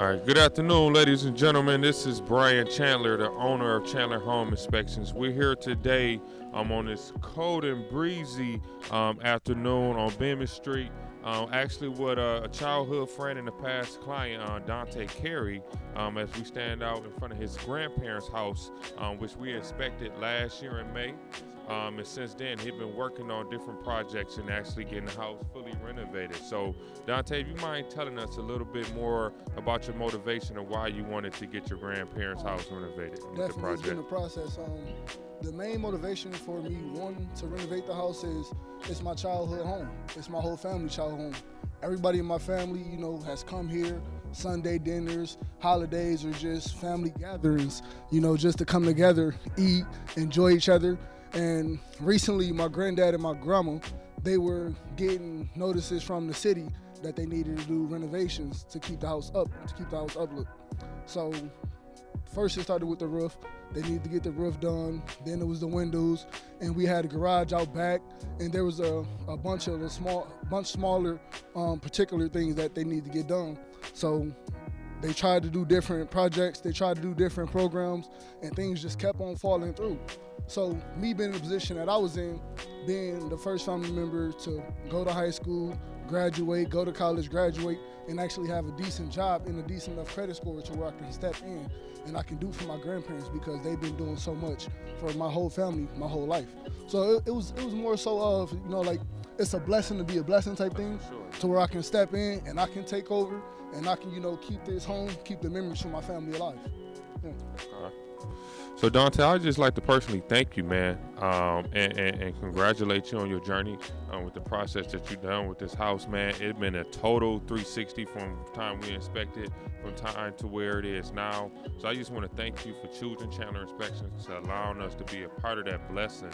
All right, good afternoon, ladies and gentlemen. This is Brian Chandler, the owner of Chandler Home Inspections. We're here today on this cold and breezy afternoon on Bemis Street. Actually, with a childhood friend and a past client, Dante Carey, as we stand out in front of his grandparents' house, which we inspected last year in May. And since then, he's been working on different projects and actually getting the house fully renovated. So, Dante, if you mind telling us a little bit more about your motivation and why you wanted to get your grandparents' house renovated with the Definitely, it's been a process. The main motivation for me wanting to renovate the house is it's my childhood home. It's my whole family childhood home. Everybody in my family, has come here. Sunday dinners, holidays, or just family gatherings, just to come together, eat, enjoy each other. And recently, my granddad and my grandma, they were getting notices from the city that they needed to do renovations to keep the house uplit. So first it started with the roof. They needed to get the roof done. Then it was the windows, and we had a garage out back, and there was a bunch smaller particular things that they need to get done. So they tried to do different projects. They tried to do different programs, and things just kept on falling through. So me being in the position that I was in, being the first family member to go to high school, graduate, go to college, graduate, and actually have a decent job and a decent enough credit score to where I can step in and I can do for my grandparents because they've been doing so much for my whole family, my whole life. So it was more so of, it's a blessing to be a blessing type thing, to where I can step in and I can take over and I can, keep this home, keep the memories from my family alive. Yeah. So Dante, I'd just like to personally thank you, man, and congratulate you on your journey with the process that you've done with this house, man. It's been a total 360 from the time we inspected, from time to where it is now. So I just want to thank you for choosing Chandler Inspections, to allowing us to be a part of that blessing,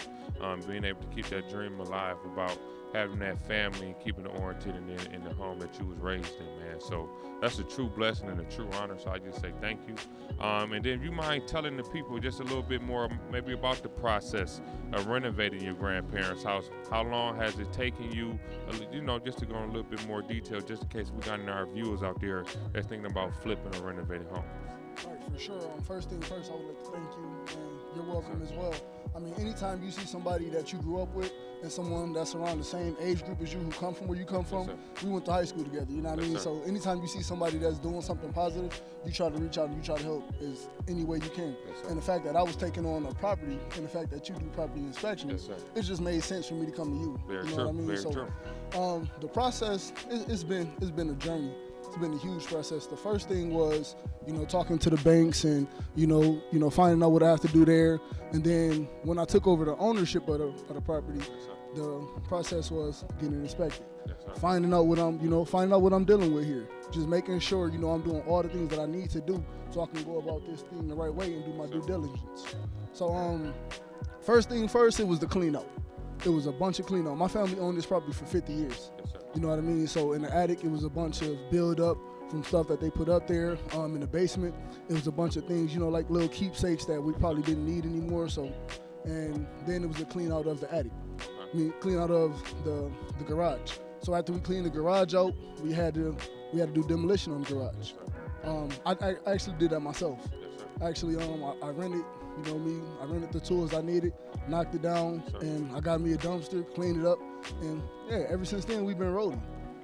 being able to keep that dream alive about having that family and keeping it oriented in the home that you was raised in, man. So that's a true blessing and a true honor. So I just say thank you. And then if you mind telling the people just a little bit more maybe about the process of renovating your grandparents' house. How long has it taken you, just to go in a little bit more detail, just in case we got any of our viewers out there that's thinking about flipping or renovating homes. All right, for sure. First thing first, I would like to thank you, and you're welcome as well. I mean, anytime you see somebody that you grew up with and someone that's around the same age group as you, who come from where you come from, we went to high school together, you know what I mean? Sir. So anytime you see somebody that's doing something positive, you try to reach out and you try to help as any way you can. And the fact that I was taking on a property and the fact that you do property inspections, it just made sense for me to come to you. Very you know true. what I mean? Very so true. The process, it's been a journey. It's been a huge process. The first thing was, talking to the banks and, finding out what I have to do there. And then when I took over the ownership of the property, the process was getting inspected. Finding out what I'm dealing with here. Just making sure, I'm doing all the things that I need to do so I can go about this thing the right way and do my due diligence. So, first thing first, it was the clean out. It was a bunch of clean out. My family owned this property for 50 years. You know what I mean? So in the attic, it was a bunch of build up from stuff that they put up there. In the basement, it was a bunch of things, like little keepsakes that we probably didn't need anymore. So, and then it was a clean out of the attic. Clean out of the garage. So after we cleaned the garage out, we had to do demolition on the garage. I actually did that myself. Actually, I rented, I rented the tools I needed, knocked it down, and I got me a dumpster, cleaned it up, and ever since then we've been rolling.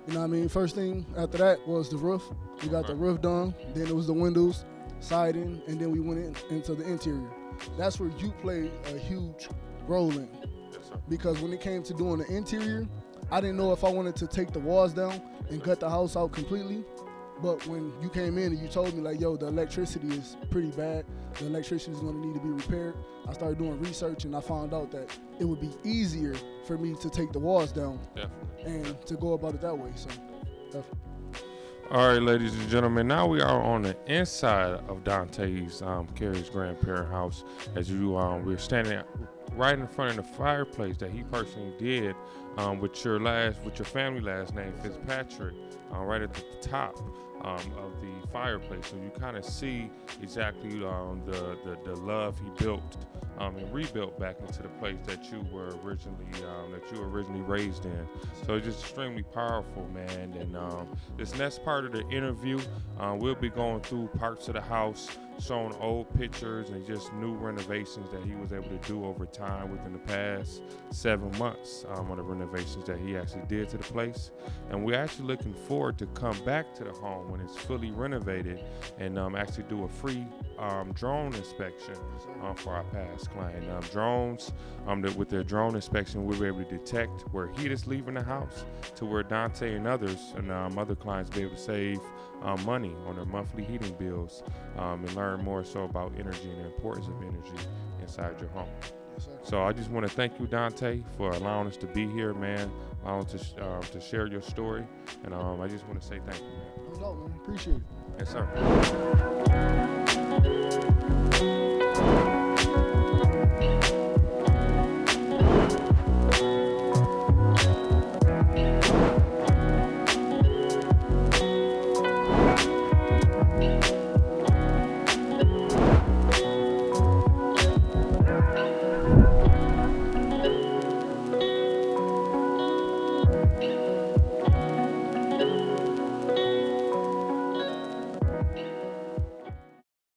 You know what I mean? First thing after that was the roof. We got the roof done, then it was the windows, siding, and then we went into the interior. That's where you played a huge role in. Because when it came to doing the interior, I didn't know if I wanted to take the walls down and gut the house out completely. But when you came in and you told me, like, yo, the electricity is pretty bad, the electricity is going to need to be repaired, I started doing research and I found out that it would be easier for me to take the walls down and to go about it that way. So, definitely. All right, ladies and gentlemen, now we are on the inside of Dante's Carey's grandparent house. As we're standing right in front of the fireplace that he personally did with your family last name, Fitzpatrick, right at the top of the fireplace. So you kind of see exactly the love he built and rebuilt back into the place that you were originally raised in. So it's just extremely powerful, man. And this next part of the interview, we'll be going through parts of the house, showing old pictures and just new renovations that he was able to do over time within the past 7 months on the renovations that he actually did to the place. And we're actually looking forward to come back to the home when it's fully renovated and actually do a free drone inspection for our past client. Drones, with their drone inspection, we were able to detect where heat is leaving the house to where Dante and others and other clients be able to save money on their monthly heating bills and learn more so about energy and the importance of energy inside your home. Yes, sir. So I just want to thank you, Dante, for allowing us to be here, man, allowing us to share your story. And I just want to say thank you, man. No doubt, man. Appreciate it. Yes, sir.